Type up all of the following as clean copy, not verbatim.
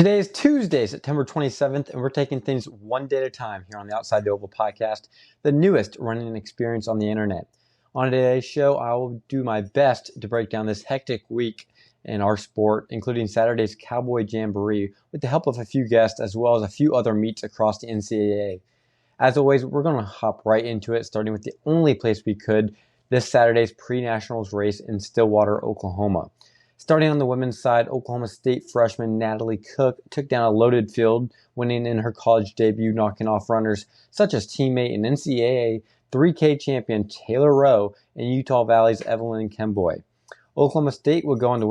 Today is Tuesday, September 27th, and we're taking things one day at a time here on the Outside the Oval podcast, the newest running experience on the internet. On today's show, I will do my best to break down this hectic week in our sport, including Saturday's Cowboy Jamboree, with the help of a few guests as well as a few other meets across the NCAA. As always, we're going to hop right into it, starting with the only place we could, this Saturday's pre-nationals race in Stillwater, Oklahoma. Starting on the women's side, Oklahoma State freshman Natalie Cook took down a loaded field, winning in her college debut, knocking off runners such as teammate and NCAA 3K champion Taylor Rowe and Utah Valley's Evelyn Kemboy. Oklahoma State will go on to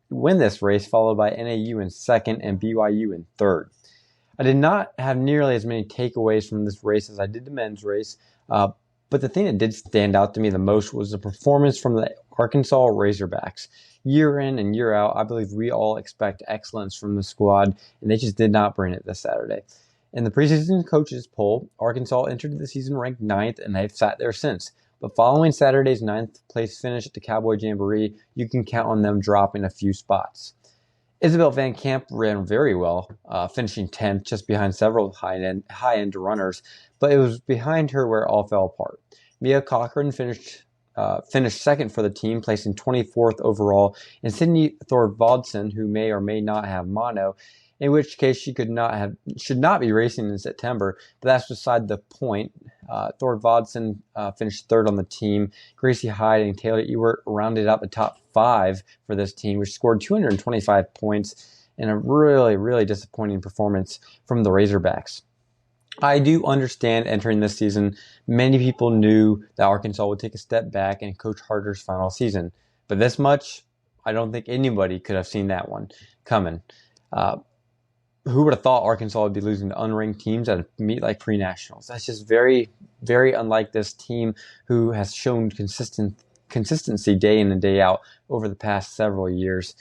win this race, followed by NAU in second and BYU in third. I did not have nearly as many takeaways from this race as I did the men's race, but the thing that did stand out to me the most was the performance from the Arkansas Razorbacks. Year in and year out, I believe we all expect excellence from the squad, and they just did not bring it this Saturday. In the preseason coaches poll, Arkansas entered the season ranked 9th, and they've sat there since. But following Saturday's 9th place finish at the Cowboy Jamboree, you can count on them dropping a few spots. Isabel Van Camp ran very well, finishing 10th, just behind several high-end runners, but it was behind her where it all fell apart. Mia Cochran finished second for the team, placing 24th overall, and Sydney Thorvaldsen, who may or may not have mono, in which case she should not be racing in September, but that's beside the point. Thorvaldsen finished third on the team. Gracie Hyde and Taylor Ewert rounded out the top 5 for this team, which scored 225 points in a really, really disappointing performance from the Razorbacks. I do understand entering this season, many people knew that Arkansas would take a step back in Coach Harder's final season. But this much, I don't think anybody could have seen that one coming. Who would have thought Arkansas would be losing to unranked teams at a meet like pre-nationals? That's just very, very unlike this team who has shown consistency day in and day out over the past several years.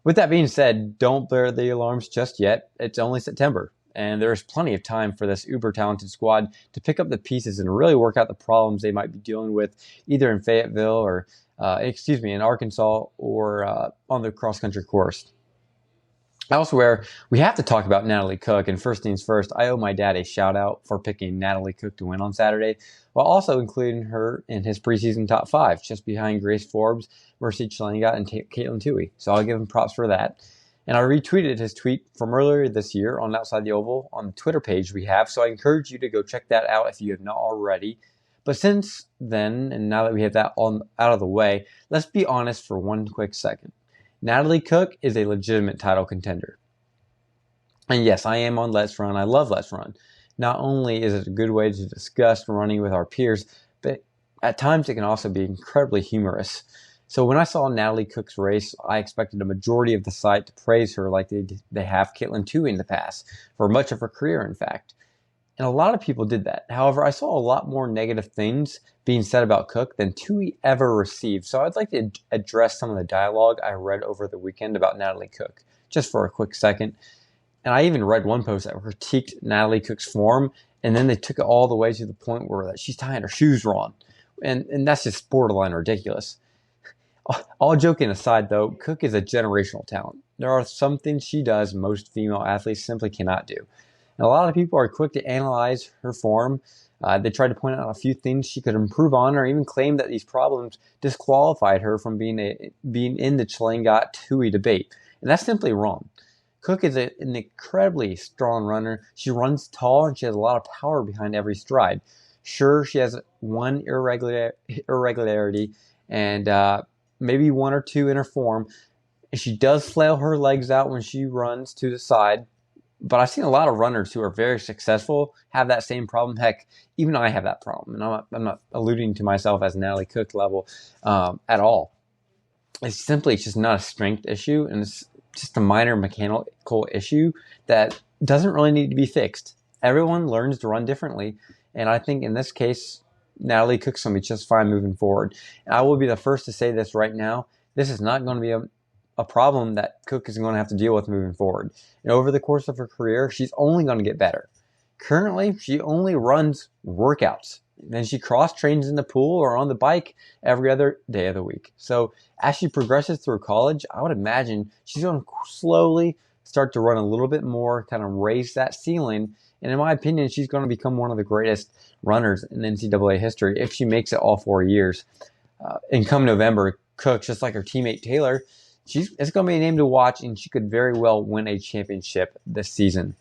With that being said, don't blare the alarms just yet. It's only September. And there is plenty of time for this uber-talented squad to pick up the pieces and really work out the problems they might be dealing with either in Fayetteville or, in Arkansas or on the cross-country course. Elsewhere, we have to talk about Natalie Cook, and first things first, I owe my dad a shout-out for picking Natalie Cook to win on Saturday, while also including her in his preseason top 5, just behind Grace Forbes, Mercy Chlangat, and Caitlin Toohey. So I'll give him props for that. And I retweeted his tweet from earlier this year on Outside the Oval on the Twitter page we have, so I encourage you to go check that out if you have not already. But since then, and now that we have that out of the way, let's be honest for one quick second. Natalie Cook is a legitimate title contender. And yes, I am on Let's Run. I love Let's Run. Not only is it a good way to discuss running with our peers, but at times it can also be incredibly humorous. So when I saw Natalie Cook's race, I expected a majority of the site to praise her like they have Caitlin Toohey in the past, for much of her career, in fact. And a lot of people did that. However, I saw a lot more negative things being said about Cook than Toohey ever received. So I'd like to address some of the dialogue I read over the weekend about Natalie Cook, just for a quick second. And I even read one post that critiqued Natalie Cook's form, and then they took it all the way to the point where that she's tying her shoes wrong. And that's just borderline ridiculous. All joking aside, though, Cook is a generational talent. There are some things she does most female athletes simply cannot do. And a lot of people are quick to analyze her form. They try to point out a few things she could improve on, or even claim that these problems disqualified her from being in the Chlangat-Toohey debate. And that's simply wrong. Cook is an incredibly strong runner. She runs tall, and she has a lot of power behind every stride. Sure, she has one irregularity, and maybe one or two in her form. She does flail her legs out when she runs to the side, but I've seen a lot of runners who are very successful have that same problem. Heck, even I have that problem, and I'm not alluding to myself as Natalie Cook level at all. It's just not a strength issue, and it's just a minor mechanical issue that doesn't really need to be fixed. Everyone learns to run differently, and I think in this case, Natalie Cook's going to be just fine moving forward. And I will be the first to say this right now. This is not going to be a problem that Cook is going to have to deal with moving forward. And over the course of her career, she's only going to get better. Currently, she only runs workouts. Then she cross-trains in the pool or on the bike every other day of the week. So as she progresses through college, I would imagine she's going to slowly start to run a little bit more, kind of raise that ceiling. And in my opinion, she's going to become one of the greatest runners in NCAA history if she makes it all 4 years. And come November, Cook, just like her teammate Taylor, it's going to be a name to watch, and she could very well win a championship this season.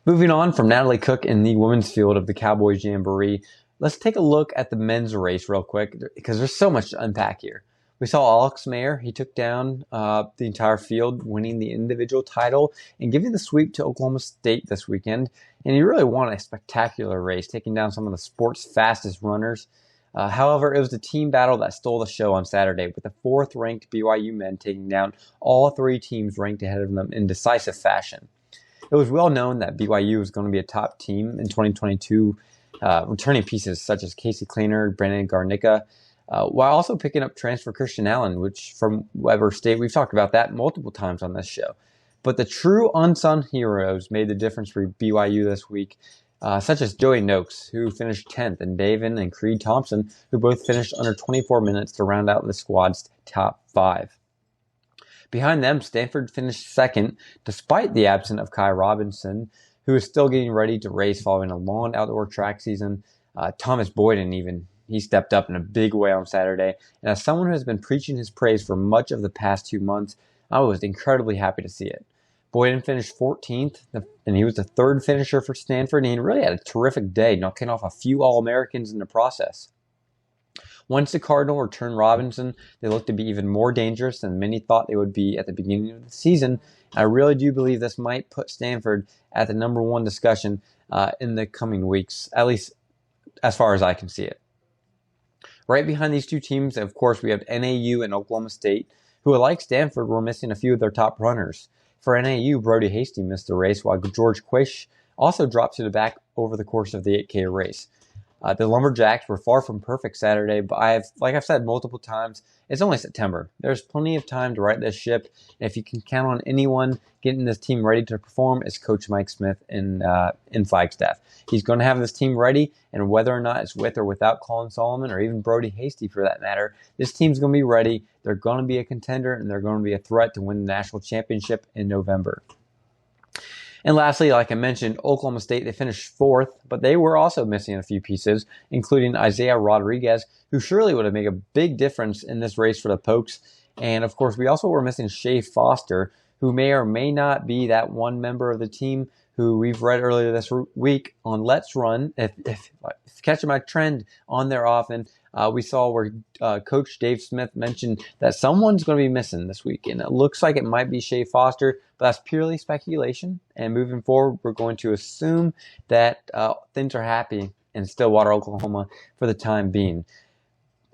Moving on from Natalie Cook in the women's field of the Cowboy Jamboree, let's take a look at the men's race real quick because there's so much to unpack here. We saw Alex Mayer. He took down the entire field, winning the individual title and giving the sweep to Oklahoma State this weekend. And he really won a spectacular race, taking down some of the sport's fastest runners. However, it was the team battle that stole the show on Saturday, with the 4th-ranked BYU men taking down all 3 teams ranked ahead of them in decisive fashion. It was well known that BYU was going to be a top team in 2022, returning pieces such as Casey Cleaner, Brandon Garnica, while also picking up transfer Christian Allen, which from Weber State, we've talked about that multiple times on this show. But the true unsung heroes made the difference for BYU this week, such as Joey Noakes, who finished 10th, and Davin and Creed Thompson, who both finished under 24 minutes to round out the squad's top 5. Behind them, Stanford finished 2nd, despite the absence of Kai Robinson, who is still getting ready to race following a long outdoor track season. Thomas Boyden even, he stepped up in a big way on Saturday. And as someone who has been preaching his praise for much of the past 2 months, I was incredibly happy to see it. Boyden finished 14th, and he was the 3rd finisher for Stanford, and he really had a terrific day, knocking off a few All-Americans in the process. Once the Cardinal returned Robinson, they looked to be even more dangerous than many thought they would be at the beginning of the season. I really do believe this might put Stanford at the number 1 discussion in the coming weeks, at least as far as I can see it. Right behind these 2 teams, of course, we have NAU and Oklahoma State, who, like Stanford, were missing a few of their top runners. For NAU, Brody Hasty missed the race, while George Quish also dropped to the back over the course of the 8K race. The Lumberjacks were far from perfect Saturday, but like I've said multiple times, it's only September. There's plenty of time to right this ship, and if you can count on anyone getting this team ready to perform, it's Coach Mike Smith in Flagstaff. He's going to have this team ready, and whether or not it's with or without Colin Solomon or even Brody Hasty for that matter, this team's going to be ready. They're going to be a contender, and they're going to be a threat to win the national championship in November. And lastly, like I mentioned, Oklahoma State, they finished 4th, but they were also missing a few pieces, including Isaiah Rodriguez, who surely would have made a big difference in this race for the Pokes. And of course, we also were missing Shea Foster, who may or may not be that one member of the team who we've read earlier this week on Let's Run. If catching my trend on there often, we saw where Coach Dave Smith mentioned that someone's going to be missing this week, and it looks like it might be Shea Foster, but that's purely speculation. And moving forward, we're going to assume that things are happy in Stillwater, Oklahoma for the time being.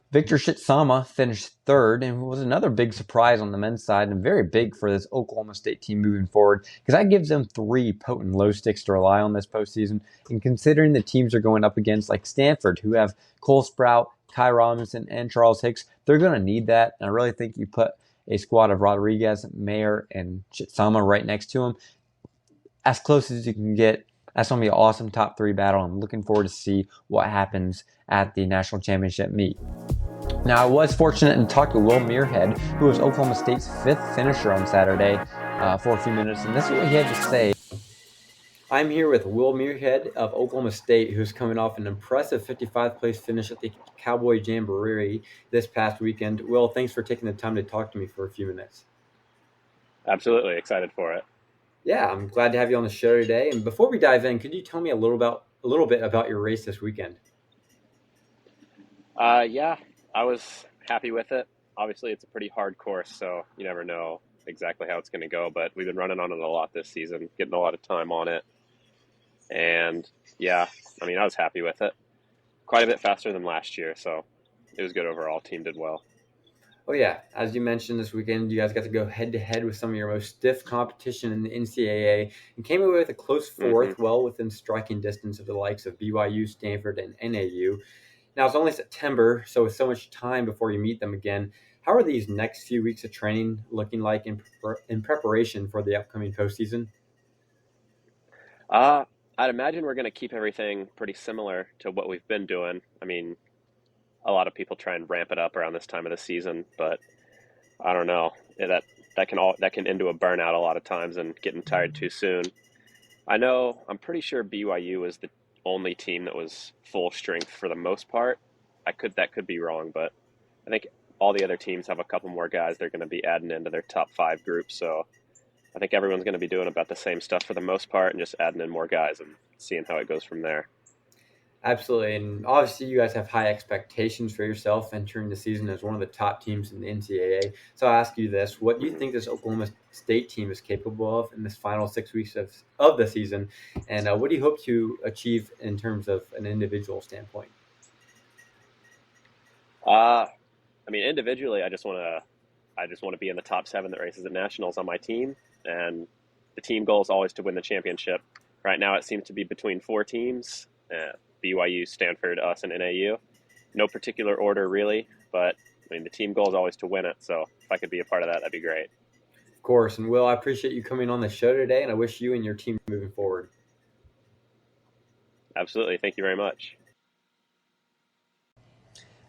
Victor Shitsama finished 3rd and was another big surprise on the men's side, and very big for this Oklahoma State team moving forward, because that gives them 3 potent low sticks to rely on this postseason. And considering the teams are going up against like Stanford, who have Cole Sprout, Kai Robinson, and Charles Hicks, they're going to need that. And I really think you put a squad of Rodriguez, Mayer, and Shitsama right next to him, as close as you can get. That's going to be an awesome top 3 battle. I'm looking forward to see what happens at the national championship meet. Now, I was fortunate to talk to Will Muirhead, who was Oklahoma State's 5th finisher on Saturday for a few minutes, and this is what he had to say. I'm here with Will Muirhead of Oklahoma State, who's coming off an impressive 55th place finish at the Cowboy Jamboree this past weekend. Will, thanks for taking the time to talk to me for a few minutes. Absolutely excited for it. Yeah, I'm glad to have you on the show today. And before we dive in, could you tell me a little bit about your race this weekend? Yeah, I was happy with it. Obviously, it's a pretty hard course, so you never know exactly how it's going to go. But we've been running on it a lot this season, getting a lot of time on it. And yeah, I mean, I was happy with it. Quite a bit faster than last year, so it was good overall. Team did well. Oh, yeah. As you mentioned this weekend, you guys got to go head-to-head with some of your most stiff competition in the NCAA and came away with a close 4th, well within striking distance of the likes of BYU, Stanford, and NAU. Now, it's only September, so with so much time before you meet them again, how are these next few weeks of training looking like in preparation for the upcoming postseason? I'd imagine we're going to keep everything pretty similar to what we've been doing. I mean, a lot of people try and ramp it up around this time of the season, but I don't know. That that can end to a burnout a lot of times and getting tired too soon. I'm pretty sure BYU was the only team that was full strength for the most part. That could be wrong, but I think all the other teams have a couple more guys they're going to be adding into their top 5 groups. So I think everyone's going to be doing about the same stuff for the most part and just adding in more guys and seeing how it goes from there. Absolutely. And obviously you guys have high expectations for yourself entering the season as one of the top teams in the NCAA. So I'll ask you this. What do you think this Oklahoma State team is capable of in this final 6 weeks of the season? And what do you hope to achieve in terms of an individual standpoint? Individually, I just want to be in the top 7 that races at nationals on my team, and the team goal is always to win the championship. Right now, it seems to be between 4 teams: BYU, Stanford, us, and NAU. No particular order, really, but the team goal is always to win it. So if I could be a part of that, that'd be great. Of course. And Will, I appreciate you coming on the show today, and I wish you and your team moving forward. Absolutely. Thank you very much.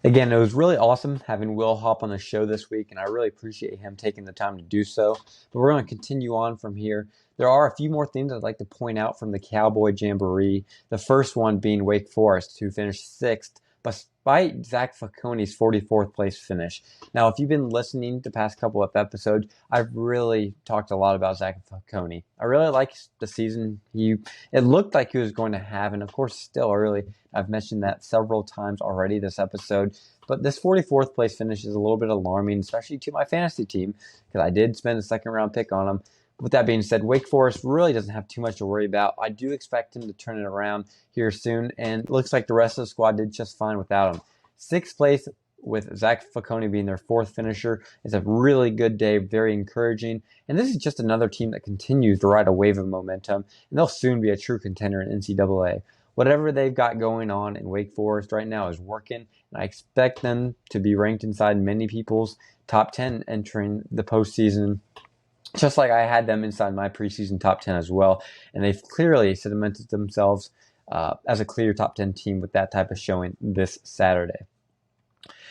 Again, it was really awesome having Will hop on the show this week, and I really appreciate him taking the time to do so. But we're going to continue on from here. There are a few more things I'd like to point out from the Cowboy Jamboree. The first one being Wake Forest, who finished 6th, despite Zach Falcone's 44th place finish. Now, if you've been listening the past couple of episodes, I've really talked a lot about Zach Falcone. I really like the season it looked like he was going to have, and of course, still early. I've mentioned that several times already this episode. But this 44th place finish is a little bit alarming, especially to my fantasy team, because I did spend a second-round pick on him. With that being said, Wake Forest really doesn't have too much to worry about. I do expect him to turn it around here soon, and it looks like the rest of the squad did just fine without him. 6th place with Zach Falcone being their 4th finisher is a really good day, very encouraging. And this is just another team that continues to ride a wave of momentum, and they'll soon be a true contender in NCAA. Whatever they've got going on in Wake Forest right now is working, and I expect them to be ranked inside many people's top 10 entering the postseason, just like I had them inside my preseason top 10 as well. And they've clearly cemented themselves as a clear top 10 team with that type of showing this Saturday.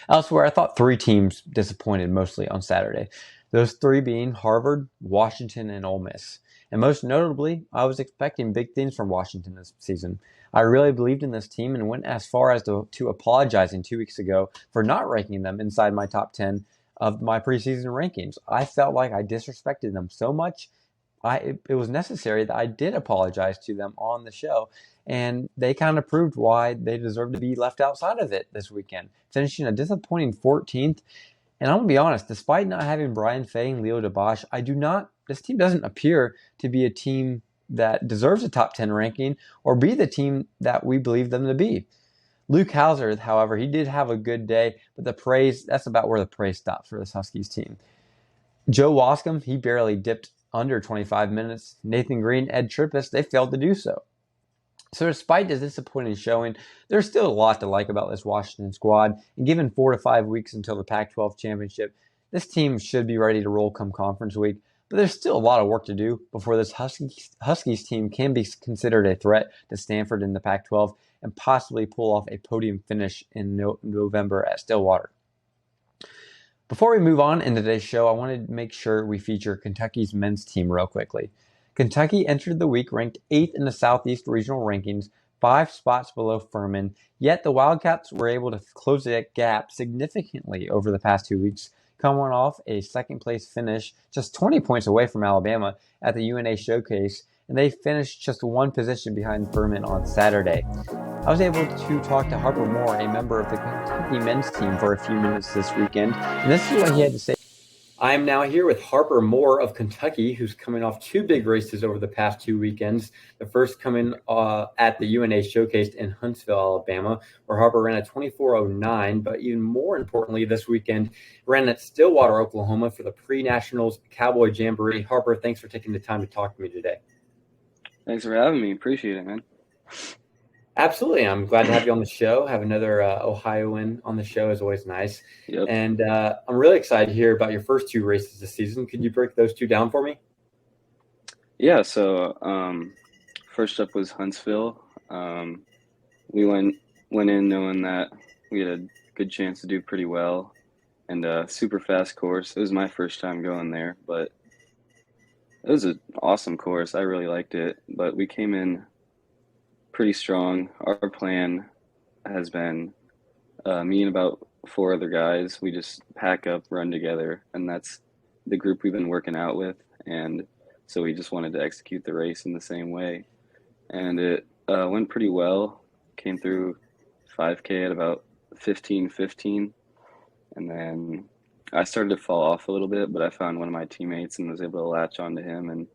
Elsewhere, I thought 3 teams disappointed mostly on Saturday. Those 3 being Harvard, Washington, and Ole Miss. And most notably, I was expecting big things from Washington this season. I really believed in this team and went as far as to apologizing 2 weeks ago for not ranking them inside my top 10 of my preseason rankings. I felt like I disrespected them so much. It was necessary that I did apologize to them on the show, and they kind of proved why they deserve to be left outside of it this weekend, finishing a disappointing 14th. And I'm going to be honest, despite not having Brian Fay and Leo DeBosch, this team doesn't appear to be a team that deserves a top 10 ranking or be the team that we believe them to be. Luke Hauser, however, he did have a good day, but that's about where the praise stopped for this Huskies team. Joe Wascom, he barely dipped under 25 minutes. Nathan Green, Ed Trippus, they failed to do so. So despite the disappointing showing, there's still a lot to like about this Washington squad. And given 4 to 5 weeks until the Pac-12 championship, this team should be ready to roll come conference week. But there's still a lot of work to do before this Huskies team can be considered a threat to Stanford in the Pac-12 and possibly pull off a podium finish in November at Stillwater. Before we move on in today's show, I wanted to make sure we feature Kentucky's men's team real quickly. Kentucky entered the week ranked 8th in the Southeast regional rankings, 5 spots below Furman, yet the Wildcats were able to close that gap significantly over the past 2 weeks, coming off a second-place finish just 20 points away from Alabama at the UNA Showcase, and they finished just 1 position behind Furman on Saturday. I was able to talk to Harper Moore, a member of the Kentucky men's team, for a few minutes this weekend, and this is what he had to say. I am now here with Harper Moore of Kentucky, who's coming off 2 big races over the past 2 weekends. The first coming at the UNA Showcase in Huntsville, Alabama, where Harper ran a 24:09, but even more importantly, this weekend ran at Stillwater, Oklahoma for the pre-nationals Cowboy Jamboree. Harper, thanks for taking the time to talk to me today. Thanks for having me. Appreciate it, man. Absolutely. I'm glad to have you on the show. Have another Ohioan on the show is always nice. Yep. And I'm really excited to hear about your first 2 races this season. Could you break those 2 down for me? Yeah, so first up was Huntsville. We went in knowing that we had a good chance to do pretty well. and a super fast course. It was my first time going there, but it was an awesome course. I really liked it, but we came in pretty strong. Our plan has been me and about four other guys. We just pack up, run together, and that's the group we've been working out with. And so we just wanted to execute the race in the same way. And it went pretty well. Came through 5K at about 15:15, and then I started to fall off a little bit, but I found one of my teammates and was able to latch onto him and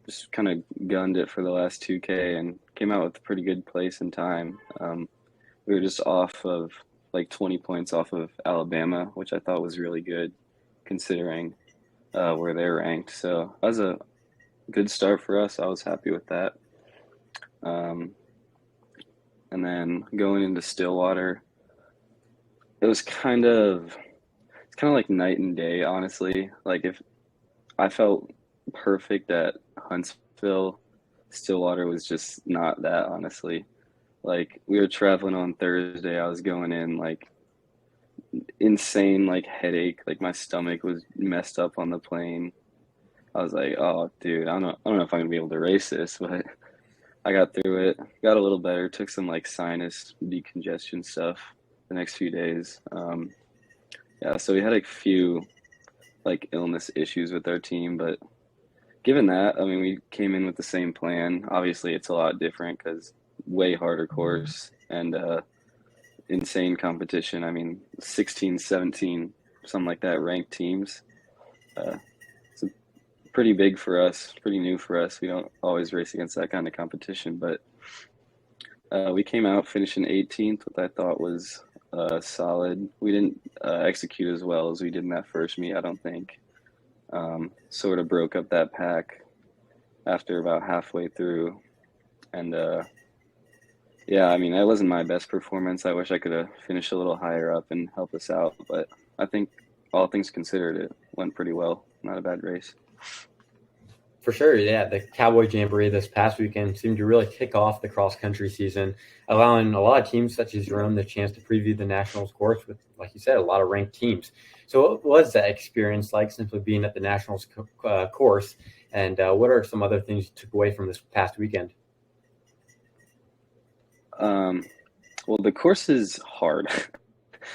just kind of gunned it for the last 2K and came out with a pretty good place and time. We were just off of like 20 points off of Alabama, which I thought was really good considering where they're ranked. So that was a good start for us. I was happy with that. And then going into Stillwater, it's kind of like night and day, honestly. Like if I felt perfect at Huntsville, Stillwater was just not that, honestly. Like we were traveling on Thursday, I was going in like insane like headache, like my stomach was messed up on the plane. I was like, oh dude, I don't know if I'm gonna be able to race this, but I got through it, got a little better, took some like sinus decongestion stuff the next few days. Yeah, so we had a few like illness issues with our team, but given that, I mean, we came in with the same plan. Obviously, it's a lot different because way harder course and insane competition. I mean, 16, 17, something like that, ranked teams. It's pretty big for us, pretty new for us. We don't always race against that kind of competition, but we came out finishing 18th, which I thought was solid. We didn't execute as well as we did in that first meet, I don't think. Sort of broke up that pack after about halfway through. And yeah, I mean, that wasn't my best performance. I wish I could have finished a little higher up and helped us out. But I think all things considered, it went pretty well. Not a bad race. For sure, yeah. The Cowboy Jamboree this past weekend seemed to really kick off the cross-country season, allowing a lot of teams such as your own the chance to preview the Nationals course with, like you said, a lot of ranked teams. So what was that experience like, simply being at the Nationals course, and what are some other things you took away from this past weekend? Well, the course is hard.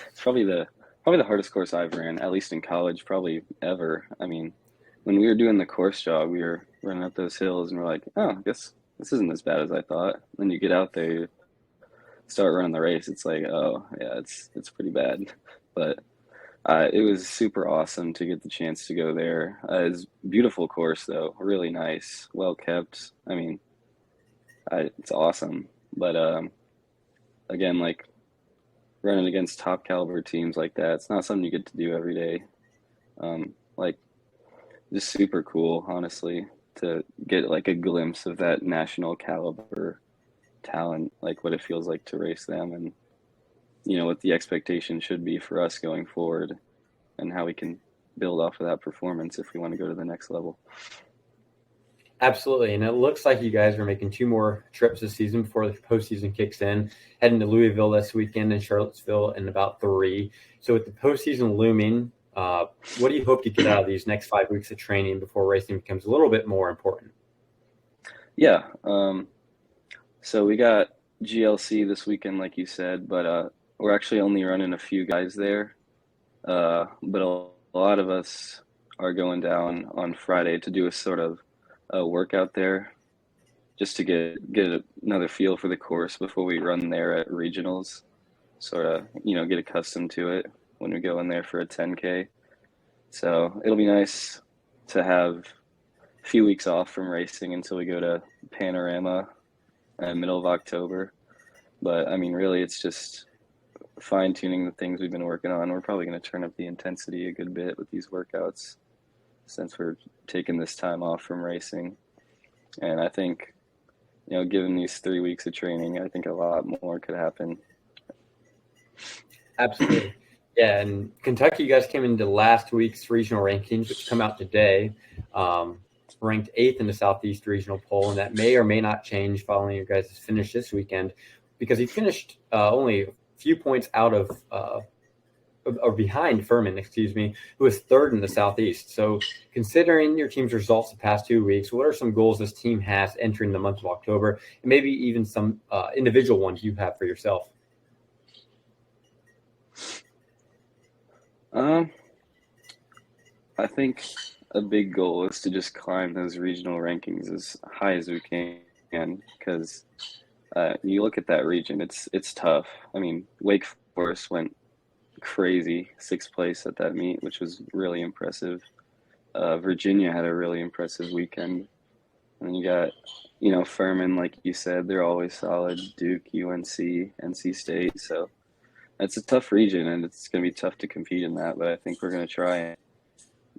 It's probably the hardest course I've ran, at least in college, probably ever. I mean, when we were doing the course jog, we were running up those hills and we're like, oh, I guess this isn't as bad as I thought. Then you get out there, you start running the race. It's like, oh yeah, it's pretty bad. But it was super awesome to get the chance to go there. It's a beautiful course though, really nice, well kept. I mean, it's awesome. But again, like running against top caliber teams like that, it's not something you get to do every day. Like just super cool, honestly, to get like a glimpse of that national caliber talent, like what it feels like to race them, and you know what the expectation should be for us going forward and how we can build off of that performance if we want to go to the next level. Absolutely. And it looks like you guys are making 2 more trips this season before the postseason kicks in, heading to Louisville this weekend and Charlottesville in about 3. So with the postseason looming, what do you hope to get out of these next 5 weeks of training before racing becomes a little bit more important? Yeah. So we got GLC this weekend, like you said, but we're actually only running a few guys there. But a lot of us are going down on Friday to do a sort of a workout there just to get another feel for the course before we run there at regionals, sort of, you know, get accustomed to it when we go in there for a 10K. So it'll be nice to have a few weeks off from racing until we go to Panorama middle of October. But I mean, really, it's just fine-tuning the things we've been working on. We're probably going to turn up the intensity a good bit with these workouts since we're taking this time off from racing. And I think, you know, given these 3 weeks of training, I think a lot more could happen. Absolutely. Yeah, and Kentucky, you guys came into last week's regional rankings, which come out today, ranked 8th in the Southeast Regional poll, and that may or may not change following your guys' finish this weekend, because he finished only a few points out of or behind Furman, who is third in the Southeast. So, considering your team's results the past 2 weeks, what are some goals this team has entering the month of October, and maybe even some individual ones you have for yourself? I think a big goal is to just climb those regional rankings as high as we can, because you look at that region, it's tough. I mean, Wake Forest went crazy, sixth place at that meet, which was really impressive. Virginia had a really impressive weekend. And then you got, Furman, like you said, they're always solid. Duke, UNC, NC State. So it's a tough region, and it's going to be tough to compete in that. But I think we're going to try and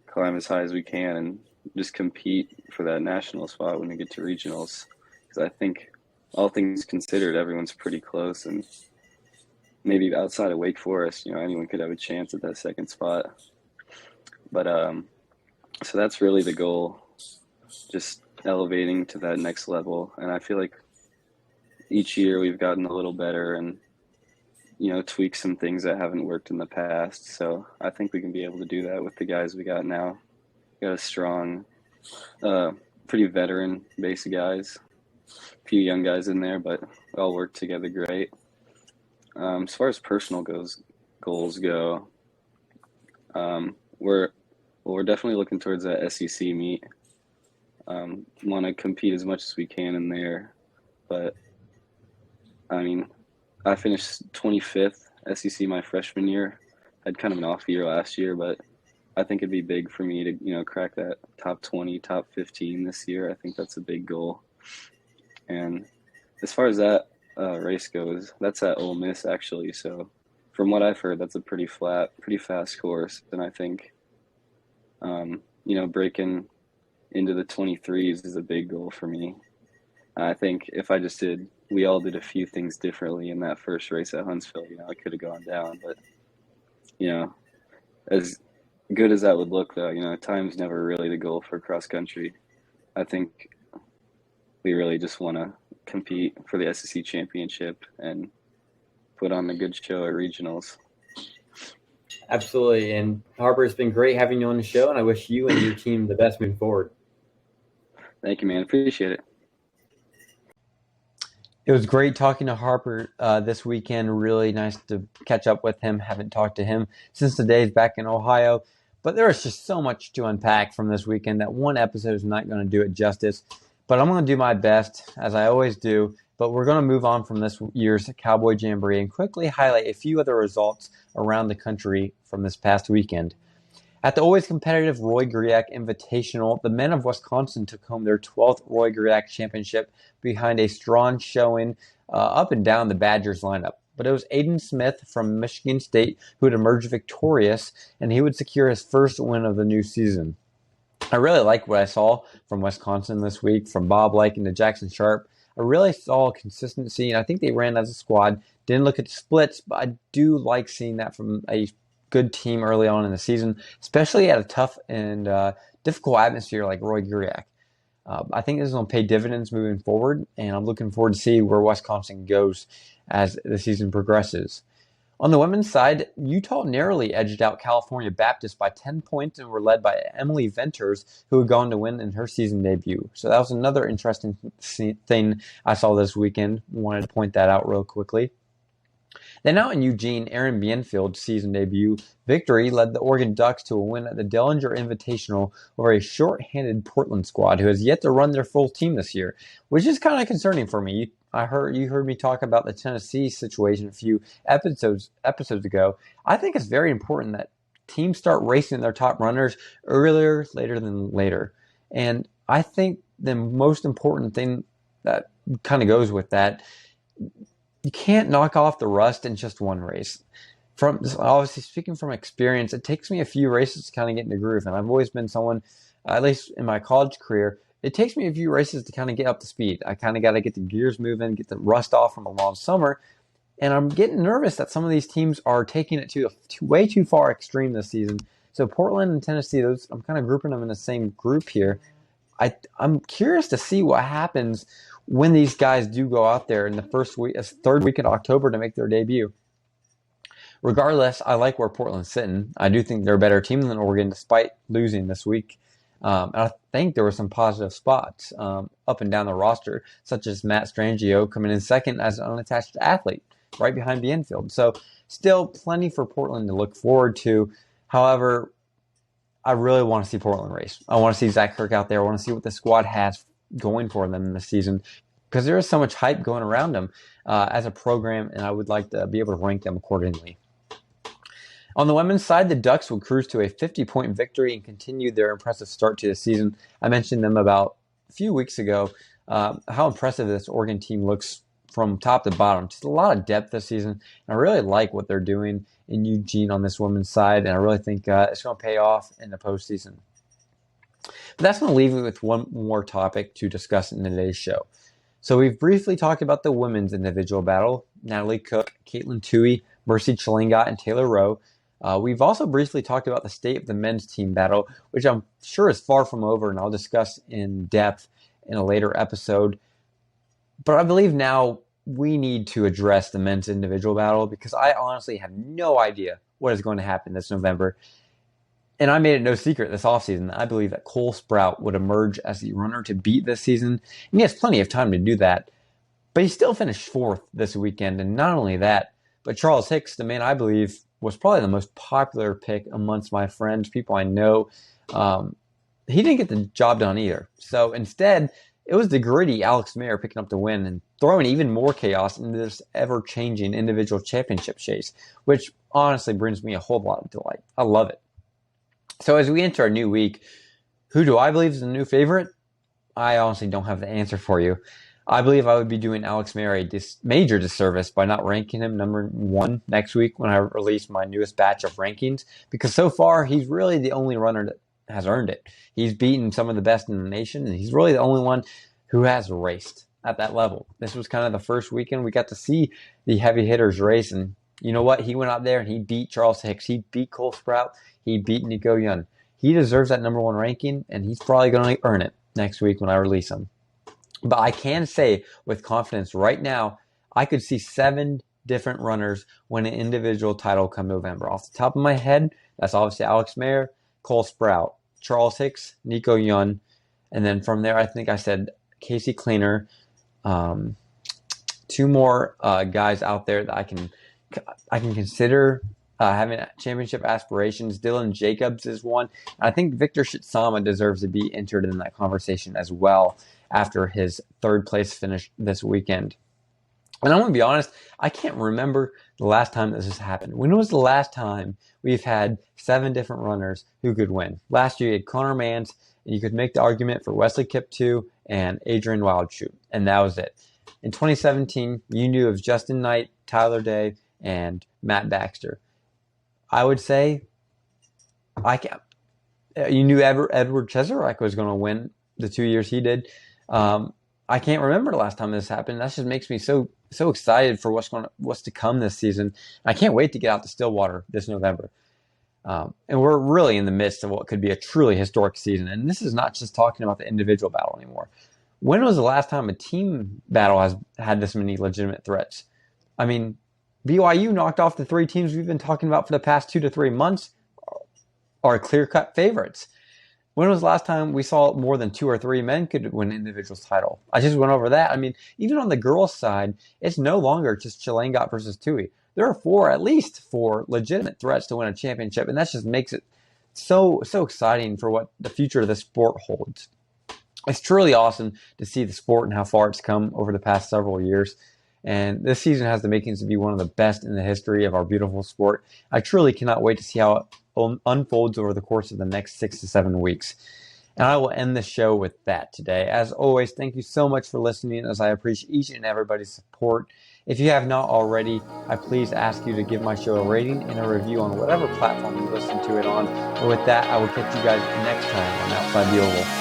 climb as high as we can and just compete for that national spot when we get to regionals. Because I think, all things considered, everyone's pretty close. And maybe outside of Wake Forest, anyone could have a chance at that second spot. But so that's really the goal, just elevating to that next level. And I feel like each year we've gotten a little better and, tweak some things that haven't worked in the past. So I think we can be able to do that with the guys we got now. We got a strong, pretty veteran base of guys, a few young guys in there, but we all work together great. As far as personal goals go, we're definitely looking towards that SEC meet. Want to compete as much as we can in there, but I mean, I finished 25th SEC my freshman year. Had kind of an off year last year, but I think it'd be big for me to crack that top 20, top 15 this year. I think that's a big goal. And as far as that race goes, that's at Ole Miss actually. So from what I've heard, that's a pretty flat, pretty fast course. And I think, breaking into the 23s is a big goal for me. I think if we all did a few things differently in that first race at Huntsville, I could have gone down. But, as good as that would look, though, time's never really the goal for cross country. I think we really just want to compete for the SEC championship and put on a good show at regionals. Absolutely. And Harper, it's been great having you on the show, and I wish you and your team the best moving forward. Thank you, man. Appreciate it. It was great talking to Harper this weekend. Really nice to catch up with him. Haven't talked to him since the days back in Ohio. But there is just so much to unpack from this weekend that one episode is not going to do it justice. But I'm going to do my best, as I always do. But we're going to move on from this year's Cowboy Jamboree and quickly highlight a few other results around the country from this past weekend. At the always competitive Roy Griak Invitational, the men of Wisconsin took home their 12th Roy Griak Championship behind a strong showing up and down the Badgers lineup. But it was Aiden Smith from Michigan State who would emerge victorious, and he would secure his first win of the new season. I really like what I saw from Wisconsin this week, from Bob Lykin to Jackson Sharp. I really saw consistency, and I think they ran as a squad. Didn't look at the splits, but I do like seeing that from a good team early on in the season, especially at a tough and difficult atmosphere like Roy Griak. I think this is going to pay dividends moving forward, and I'm looking forward to see where Wisconsin goes as the season progresses. On the women's side, Utah narrowly edged out California Baptist by 10 points and were led by Emily Venters, who had gone to win in her season debut. So that was another interesting thing I saw this weekend. Wanted to point that out real quickly. Then out in Eugene, Aaron Bienfield's season debut victory led the Oregon Ducks to a win at the Dellinger Invitational over a short-handed Portland squad who has yet to run their full team this year, which is kind of concerning for me. You heard me talk about the Tennessee situation a few episodes ago. I think it's very important that teams start racing their top runners earlier, later than later. And I think the most important thing that kind of goes with that, you can't knock off the rust in just one race. Obviously, speaking from experience, it takes me a few races to kind of get in the groove. And I've always been someone, at least in my college career, it takes me a few races to kind of get up to speed. I kind of got to get the gears moving, get the rust off from a long summer. And I'm getting nervous that some of these teams are taking it to way too far extreme this season. So Portland and Tennessee, I'm kind of grouping them in the same group here. I'm curious to see what happens when these guys do go out there in the third week in October to make their debut. Regardless, I like where Portland's sitting. I do think they're a better team than Oregon despite losing this week. And I think there were some positive spots up and down the roster, such as Matt Strangio coming in second as an unattached athlete, right behind the infield. So still plenty for Portland to look forward to. However, I really want to see Portland race. I want to see Zach Kirk out there. I want to see what the squad has going for them this season because there is so much hype going around them as a program, and I would like to be able to rank them accordingly. On the women's side, the Ducks would cruise to a 50-point victory and continue their impressive start to the season. I mentioned them about a few weeks ago, how impressive this Oregon team looks from top to bottom. Just a lot of depth this season. And I really like what they're doing in Eugene on this women's side, and I really think it's going to pay off in the postseason. But that's going to leave me with one more topic to discuss in today's show. So we've briefly talked about the women's individual battle, Natalie Cook, Caitlin Toohey, Mercy Chalinga, and Taylor Rowe. We've also briefly talked about the state of the men's team battle, which I'm sure is far from over, and I'll discuss in depth in a later episode. But I believe now we need to address the men's individual battle because I honestly have no idea what is going to happen this November. And I made it no secret this offseason that I believe that Cole Sprout would emerge as the runner to beat this season. And he has plenty of time to do that. But he still finished fourth this weekend. And not only that, but Charles Hicks, the man I believe was probably the most popular pick amongst my friends, people I know, he didn't get the job done either. So instead, it was the gritty Alex Mayer picking up the win and throwing even more chaos into this ever-changing individual championship chase, which honestly brings me a whole lot of delight. I love it. So as we enter a new week, who do I believe is the new favorite? I honestly don't have the answer for you. I believe I would be doing Alex Mayer a major disservice by not ranking him number one next week when I release my newest batch of rankings, because so far he's really the only runner that has earned it. He's beaten some of the best in the nation, and he's really the only one who has raced at that level. This was kind of the first weekend we got to see the heavy hitters race, and you know what? He went out there and he beat Charles Hicks. He beat Cole Sprout. He beat Nico Young. He deserves that number one ranking, and he's probably going to earn it next week when I release him. But I can say with confidence right now, I could see 7 different runners win an individual title come November. Off the top of my head, that's obviously Alex Mayer, Cole Sprout, Charles Hicks, Nico Young, and then from there, I think I said Casey Kleiner. 2 more guys out there that I can consider having championship aspirations. Dylan Jacobs is one. I think Victor Shitsama deserves to be entered in that conversation as well after his 3rd place finish this weekend. And I'm going to be honest, I can't remember the last time this has happened. When was the last time we've had 7 different runners who could win? Last year you had Connor Mans, and you could make the argument for Wesley Kiptoo and Adrian Wildshoot, and that was it. In 2017, you knew of Justin Knight, Tyler Day, and Matt Baxter. I would say you knew Edward Cheserek was going to win the 2 years he did. I can't remember the last time this happened. That just makes me so excited for what's to come this season. I can't wait to get out to Stillwater this November. And we're really in the midst of what could be a truly historic season. And this is not just talking about the individual battle anymore. When was the last time a team battle has had this many legitimate threats? I mean, BYU knocked off the 3 teams we've been talking about for the past 2 to 3 months are clear-cut favorites. When was the last time we saw more than 2 or 3 men could win an individual's title? I just went over that. I mean, even on the girls' side, it's no longer just Chalangot versus Toohey. There are at least 4 legitimate threats to win a championship, and that just makes it so exciting for what the future of the sport holds. It's truly awesome to see the sport and how far it's come over the past several years. And this season has the makings to be one of the best in the history of our beautiful sport. I truly cannot wait to see how it unfolds over the course of the next 6 to 7 weeks. And I will end the show with that today. As always, thank you so much for listening, as I appreciate each and everybody's support. If you have not already, I please ask you to give my show a rating and a review on whatever platform you listen to it on. And with that, I will catch you guys next time on Outside the Oval.